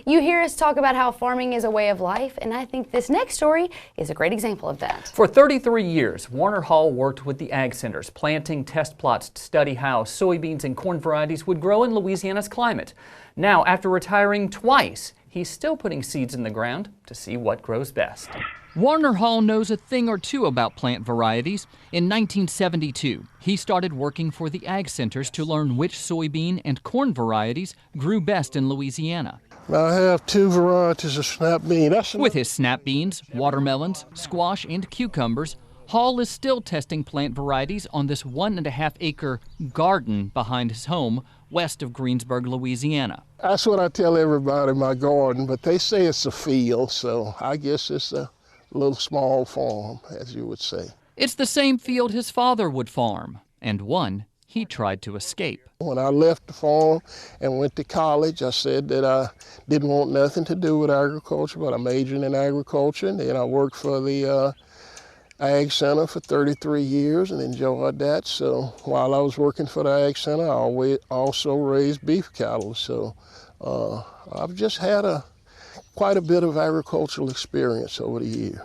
You hear us talk about how farming is a way of life, and I think this next story is a great example of that. For 33 years, Warner Hall worked with the ag centers, planting test plots to study how soybeans and corn varieties would grow in Louisiana's climate. Now, after retiring twice, he's still putting seeds in the ground to see what grows best. Warner Hall knows a thing or two about plant varieties. In 1972, he started working for the ag centers to learn which soybean and corn varieties grew best in Louisiana. I have two varieties of snap bean. With his snap beans, watermelons, squash, and cucumbers, Hall is still testing plant varieties on this 1.5-acre garden behind his home west of Greensburg, Louisiana. That's what I tell everybody in my garden, but they say it's a field, so I guess it's a little small farm, as you would say. It's the same field his father would farm, and one he tried to escape. When I left the farm and went to college, I said that I didn't want nothing to do with agriculture, but I majored in agriculture, and then I worked for the Ag Center for 33 years and enjoyed that. So while I was working for the Ag Center, I also raised beef cattle. So I've just had quite a bit of agricultural experience over the years.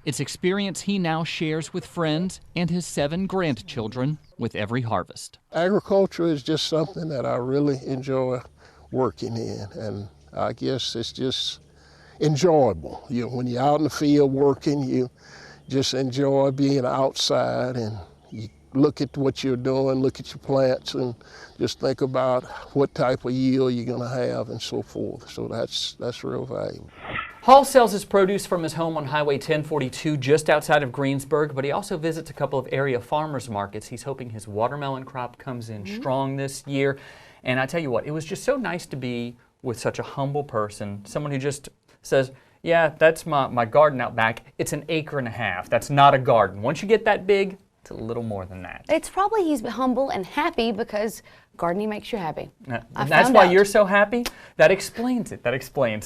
It's experience he now shares with friends and his 7 grandchildren with every harvest. Agriculture is just something that I really enjoy working in, and I guess it's just enjoyable. You know, when you're out in the field working, you just enjoy being outside and you look at what you're doing, look at your plants, and just think about what type of yield you're going to have and so forth. So that's real valuable. Hall sells his produce from his home on Highway 1042 just outside of Greensburg, but he also visits a couple of area farmers markets. He's hoping his watermelon crop comes in strong this year. And I tell you what, it was just so nice to be with such a humble person, someone who just says, yeah, that's my garden out back. It's 1.5 acres. That's not a garden. Once you get that big, it's a little more than that. It's probably he's humble and happy because gardening makes you happy. And that's why you're so happy? That explains it. That explains.